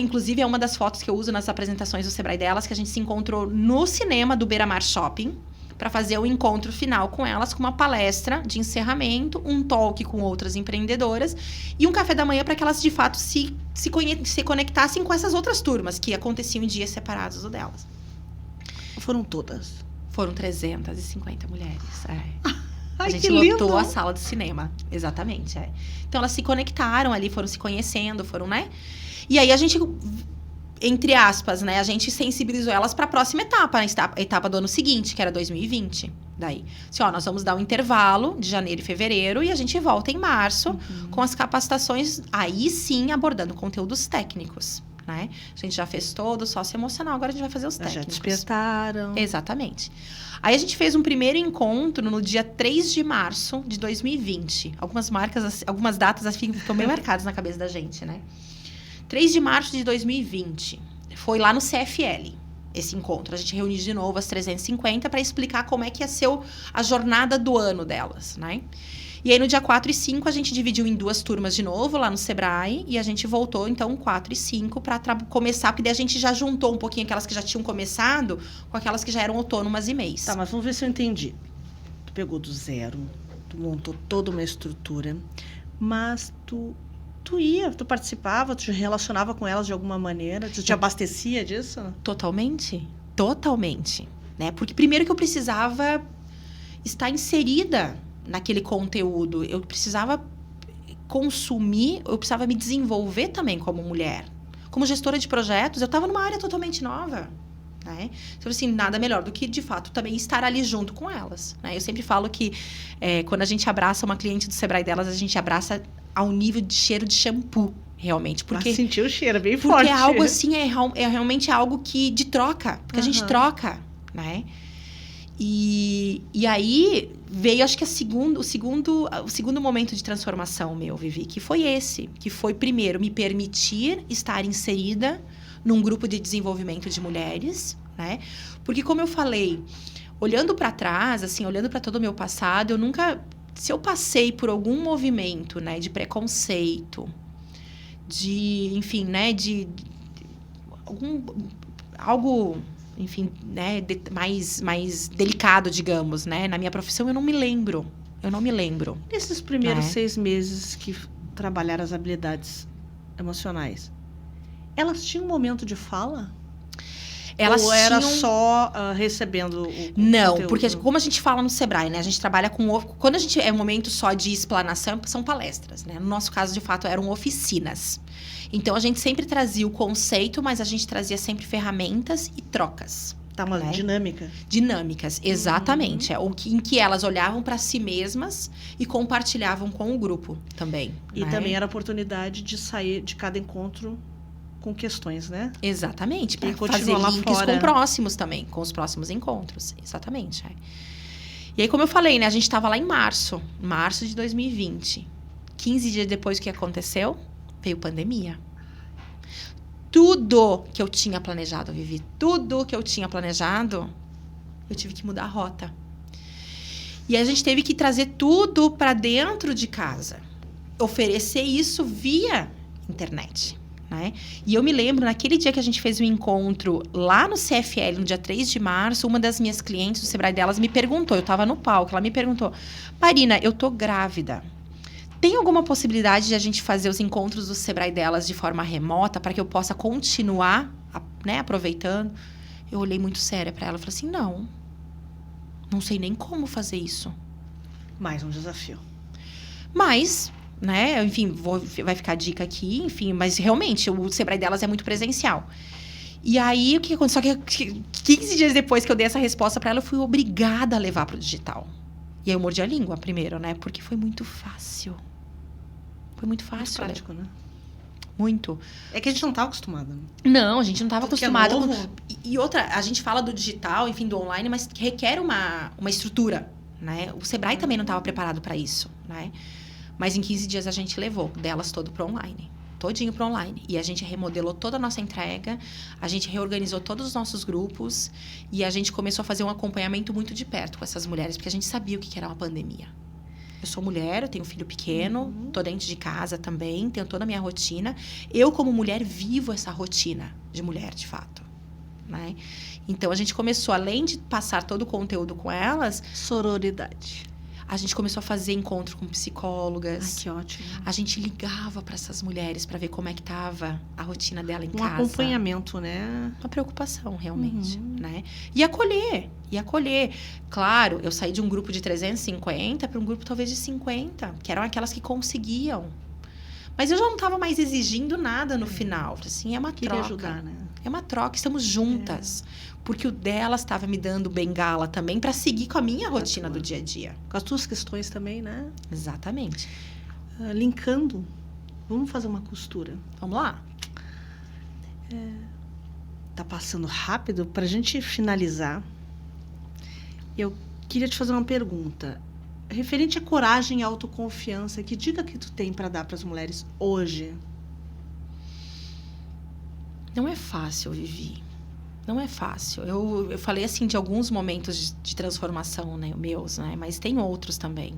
Speaker 2: inclusive é uma das fotos que eu uso nas apresentações do Sebrae delas, que a gente se encontrou no cinema do Beira Mar Shopping, para fazer o encontro final com elas, com uma palestra de encerramento, um talk com outras empreendedoras, e um café da manhã para que elas, de fato, se conectassem com essas outras turmas, que aconteciam em dias separados do delas.
Speaker 1: Foram todas?
Speaker 2: Foram 350 mulheres,
Speaker 1: Ai,
Speaker 2: a gente lotou a sala de cinema, exatamente. Então, elas se conectaram ali, foram se conhecendo, né? E aí, a gente, entre aspas, né? A gente sensibilizou elas para a próxima etapa, a etapa do ano seguinte, que era 2020. Daí, nós vamos dar um intervalo de janeiro e fevereiro e a gente volta em março com as capacitações, aí sim, abordando conteúdos técnicos, né? A gente já fez todo o socioemocional, agora a gente vai fazer os técnicos.
Speaker 1: Já despertaram.
Speaker 2: Exatamente. Aí a gente fez um primeiro encontro no dia 3 de março de 2020. Algumas datas assim, ficam bem marcadas na cabeça da gente, né? 3 de março de 2020. Foi lá no CFL, esse encontro. A gente reuniu de novo as 350 para explicar como é que ia ser a jornada do ano delas, né? E aí, no dia 4 e 5, a gente dividiu em 2 turmas de novo, lá no Sebrae. E a gente voltou, então, 4 e 5 para começar. Porque daí a gente já juntou um pouquinho aquelas que já tinham começado com aquelas que já eram autônomas e MEIs.
Speaker 1: Tá, mas vamos ver se eu entendi. Tu pegou do zero, tu montou toda uma estrutura, mas tu participava, tu te relacionava com elas de alguma maneira? Tu te abastecia disso?
Speaker 2: Totalmente. Totalmente. Né? Porque primeiro que eu precisava estar inserida naquele conteúdo. Eu precisava consumir, eu precisava me desenvolver também como mulher. Como gestora de projetos, eu estava numa área totalmente nova. né? Então, assim, nada melhor do que, de fato, também estar ali junto com elas, né? Eu sempre falo que quando a gente abraça uma cliente do Sebrae delas, a gente abraça ao nível de cheiro de shampoo, realmente. Porque
Speaker 1: sentiu o cheiro, bem
Speaker 2: porque
Speaker 1: forte.
Speaker 2: é algo assim, realmente algo de troca. Porque a gente troca, né? E aí veio, acho que o segundo momento de transformação meu, Vivi, que foi esse. Que foi, primeiro, me permitir estar inserida num grupo de desenvolvimento de mulheres, né? Porque, como eu falei, olhando para trás, assim, olhando para todo o meu passado, eu nunca... Se eu passei por algum movimento, né, de preconceito, enfim, né, algo, enfim, né, mais delicado, digamos, né, na minha profissão, eu não me lembro.
Speaker 1: Nesses primeiros 6 meses que trabalharam as habilidades emocionais, elas tinham um momento de fala? Ou era só recebendo o
Speaker 2: Não,
Speaker 1: conteúdo?
Speaker 2: porque como a gente fala no Sebrae, né? A gente trabalha com... Quando a gente é um momento só de explanação, são palestras, né? No nosso caso, de fato, eram oficinas. Então, a gente sempre trazia o conceito, mas a gente trazia sempre ferramentas e trocas.
Speaker 1: Tá, uma dinâmica.
Speaker 2: Dinâmicas, exatamente. Em que elas olhavam para si mesmas e compartilhavam com o grupo também.
Speaker 1: E também era a oportunidade de sair de cada encontro com questões, né?
Speaker 2: Exatamente. Para fazer links com próximos também, com os próximos encontros. Exatamente. E aí, como eu falei, né? A gente estava lá em março de 2020. 15 dias depois, o que aconteceu? Veio pandemia. Tudo que eu tinha planejado, Vivi, tudo que eu tinha planejado, eu tive que mudar a rota. E a gente teve que trazer tudo para dentro de casa. Oferecer isso via internet, né? E eu me lembro, naquele dia que a gente fez um encontro lá no CFL, no dia 3 de março, uma das minhas clientes do Sebrae delas me perguntou, eu estava no palco, ela me perguntou, Marina, eu tô grávida. Tem alguma possibilidade de a gente fazer os encontros do Sebrae delas de forma remota para que eu possa continuar, né, aproveitando? Eu olhei muito séria para ela e falei assim, não sei nem como fazer isso.
Speaker 1: Mais um desafio.
Speaker 2: Mas, né, enfim, vai ficar a dica aqui, enfim, mas realmente o Sebrae delas é muito presencial. E aí, o que aconteceu? Só que 15 dias depois que eu dei essa resposta para ela, eu fui obrigada a levar para o digital. E aí eu mordi a língua primeiro, né, porque foi muito fácil. Foi muito fácil.
Speaker 1: Muito prático, né?
Speaker 2: Muito.
Speaker 1: É que a gente não estava acostumada. Né?
Speaker 2: Não, a gente não estava acostumada. E outra, a gente fala do digital, enfim, do online, mas requer uma estrutura, né? O Sebrae também não estava preparado para isso, né? Mas em 15 dias a gente levou delas todo para online. Todinho para online. E a gente remodelou toda a nossa entrega, a gente reorganizou todos os nossos grupos e a gente começou a fazer um acompanhamento muito de perto com essas mulheres, porque a gente sabia o que era uma pandemia. Eu sou mulher, eu tenho um filho pequeno, tô dentro de casa também, tenho toda a minha rotina. Eu, como mulher, vivo essa rotina de mulher, de fato, né? Então, a gente começou, além de passar todo o conteúdo com elas...
Speaker 1: Sororidade.
Speaker 2: A gente começou a fazer encontro com psicólogas.
Speaker 1: Ai, que ótimo.
Speaker 2: A gente ligava para essas mulheres para ver como é que tava a rotina dela em casa.
Speaker 1: Um acompanhamento, né?
Speaker 2: Uma preocupação, realmente, né? E acolher. Claro, eu saí de um grupo de 350 para um grupo talvez de 50, que eram aquelas que conseguiam. Mas eu já não estava mais exigindo nada no final. Assim, é uma troca.
Speaker 1: Queria ajudar, né?
Speaker 2: É uma troca, estamos juntas. Porque o delas estava me dando bengala também para seguir com a minha rotina do dia a dia.
Speaker 1: Com as tuas questões também, né?
Speaker 2: Exatamente.
Speaker 1: Linkando, vamos fazer uma costura.
Speaker 2: Vamos lá?
Speaker 1: Tá passando rápido. Para a gente finalizar, eu queria te fazer uma pergunta. Referente à coragem e autoconfiança, que dica que tu tem para dar para as mulheres hoje?
Speaker 2: Não é fácil, Vivi. Não é fácil. Eu falei assim de alguns momentos de transformação, né, meus, né, mas tem outros também.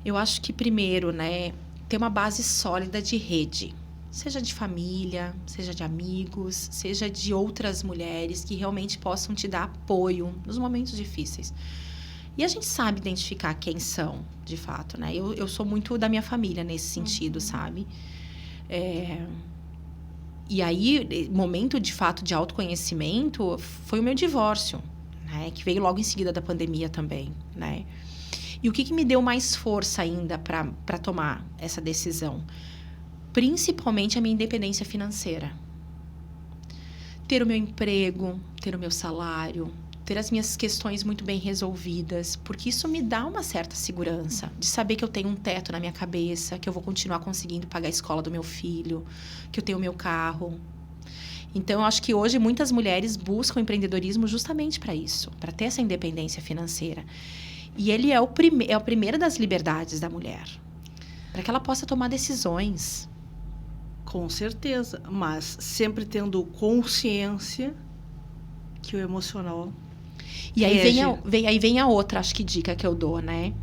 Speaker 2: Eu acho que primeiro, né, ter uma base sólida de rede, seja de família, seja de amigos, seja de outras mulheres que realmente possam te dar apoio nos momentos difíceis. E a gente sabe identificar quem são, de fato, né? Eu sou muito da minha família nesse sentido, sabe? E aí, momento, de fato, de autoconhecimento foi o meu divórcio, né? Que veio logo em seguida da pandemia também, né? E o que me deu mais força ainda para tomar essa decisão? Principalmente a minha independência financeira. Ter o meu emprego, ter o meu salário, ter as minhas questões muito bem resolvidas, porque isso me dá uma certa segurança de saber que eu tenho um teto na minha cabeça, que eu vou continuar conseguindo pagar a escola do meu filho, que eu tenho o meu carro. Então, eu acho que hoje muitas mulheres buscam empreendedorismo justamente para isso, para ter essa independência financeira. E ele é a primeira das liberdades da mulher, para que ela possa tomar decisões.
Speaker 1: Com certeza, mas sempre tendo consciência que o emocional...
Speaker 2: E aí vem a outra, acho que dica que eu dou, né?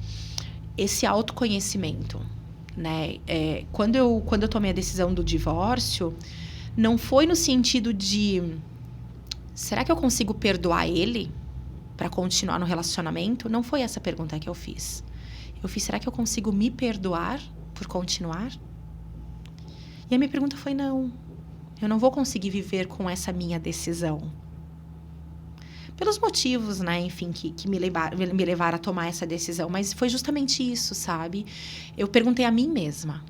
Speaker 2: Esse autoconhecimento, né? Quando eu tomei a decisão do divórcio, não foi no sentido de... Será que eu consigo perdoar ele para continuar no relacionamento? Não foi essa pergunta que eu fiz. Eu fiz, será que eu consigo me perdoar por continuar? E a minha pergunta foi, não. Eu não vou conseguir viver com essa minha decisão. Pelos motivos, né, enfim, que me levaram a tomar essa decisão. Mas foi justamente isso, sabe? Eu perguntei a mim mesma.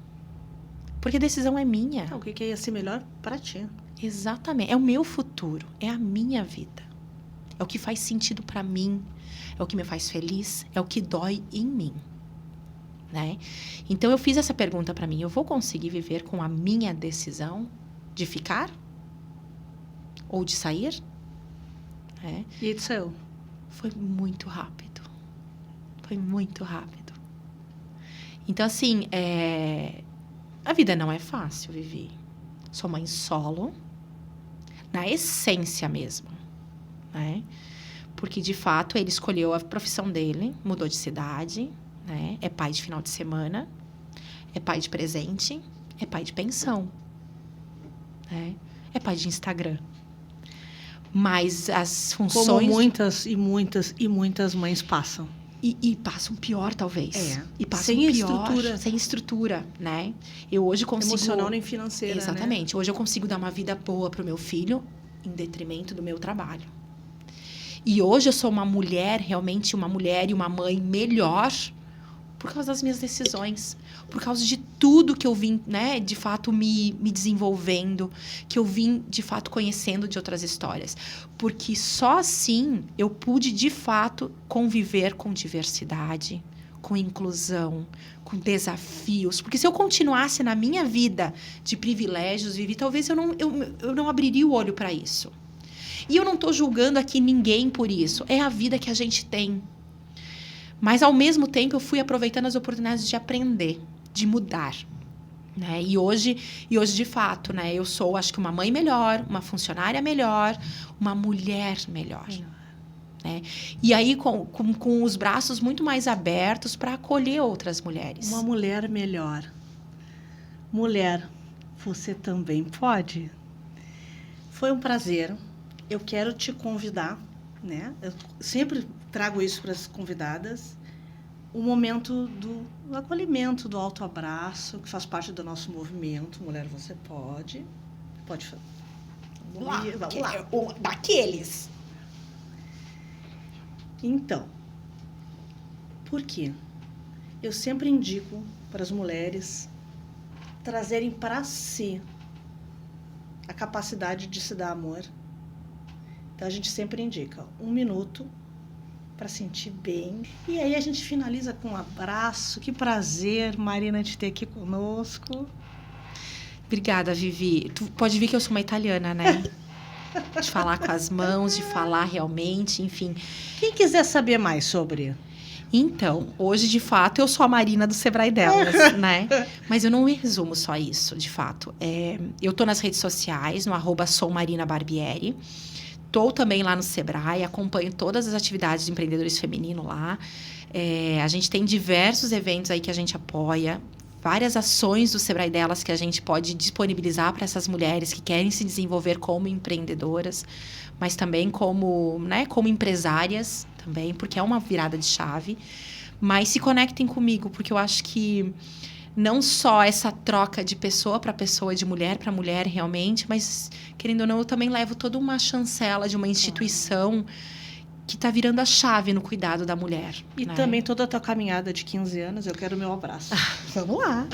Speaker 2: Porque a decisão é minha.
Speaker 1: O que ia ser melhor para ti?
Speaker 2: Exatamente. É o meu futuro. É a minha vida. É o que faz sentido para mim. É o que me faz feliz. É o que dói em mim. Né? Então, eu fiz essa pergunta para mim. Eu vou conseguir viver com a minha decisão de ficar? Ou de sair?
Speaker 1: E isso saiu?
Speaker 2: Foi muito rápido. Foi muito rápido. Então, assim, a vida não é fácil, Vivi. Sou mãe solo, na essência mesmo, né? Porque, de fato, ele escolheu a profissão dele, mudou de cidade, né? É pai de final de semana, é pai de presente, é pai de pensão, né? É pai de Instagram. Mas as funções...
Speaker 1: Como muitas e muitas e muitas mães passam.
Speaker 2: E passam pior, talvez.
Speaker 1: E passam sem pior, estrutura.
Speaker 2: Sem estrutura, né? Eu hoje consigo...
Speaker 1: Emocional nem financeira,
Speaker 2: Exatamente.
Speaker 1: Né?
Speaker 2: Hoje eu consigo dar uma vida boa pro meu filho, em detrimento do meu trabalho. E hoje eu sou uma mulher, realmente uma mulher e uma mãe melhor, por causa das minhas decisões. Por causa de tudo que eu vim, né, de fato, me desenvolvendo, que eu vim, de fato, conhecendo de outras histórias. Porque só assim eu pude, de fato, conviver com diversidade, com inclusão, com desafios. Porque se eu continuasse na minha vida de privilégios, Vivi, talvez eu não abriria o olho para isso. E eu não estou julgando aqui ninguém por isso. É a vida que a gente tem. Mas, ao mesmo tempo, eu fui aproveitando as oportunidades de aprender, de mudar. Né? E hoje, de fato, né, eu sou, acho que, uma mãe melhor, uma funcionária melhor, uma mulher melhor. Né? E aí, com os braços muito mais abertos para acolher outras mulheres.
Speaker 1: Uma mulher melhor. Mulher, você também pode? Foi um prazer. Eu quero te convidar, né? Eu sempre trago isso para as convidadas, o momento do acolhimento, do autoabraço, que faz parte do nosso movimento. Mulher, você pode. Pode fazer.
Speaker 2: Vamos lá. Daqueles.
Speaker 1: Então, por quê? Eu sempre indico para as mulheres trazerem para si a capacidade de se dar amor. Então, a gente sempre indica 1 minuto para sentir bem. E aí a gente finaliza com um abraço. Que prazer, Marina, te ter aqui conosco.
Speaker 2: Obrigada, Vivi. Tu pode ver que eu sou uma italiana, né? De falar com as mãos, de falar realmente, enfim.
Speaker 1: Quem quiser saber mais sobre...
Speaker 2: Então, hoje, de fato, eu sou a Marina do Sebrae delas, né? Mas eu não resumo só isso, de fato. Eu tô nas redes sociais, no @soumarinabarbieri. Estou também lá no Sebrae, acompanho todas as atividades de empreendedorismo feminino lá. A gente tem diversos eventos aí que a gente apoia, várias ações do Sebrae delas que a gente pode disponibilizar para essas mulheres que querem se desenvolver como empreendedoras, mas também como empresárias também, porque é uma virada de chave. Mas se conectem comigo, porque eu acho que não só essa troca de pessoa para pessoa, de mulher para mulher realmente, mas, querendo ou não, eu também levo toda uma chancela de uma instituição que está virando a chave no cuidado da mulher.
Speaker 1: E
Speaker 2: né?
Speaker 1: Também toda a tua caminhada de 15 anos, eu quero o meu abraço.
Speaker 2: Vamos lá!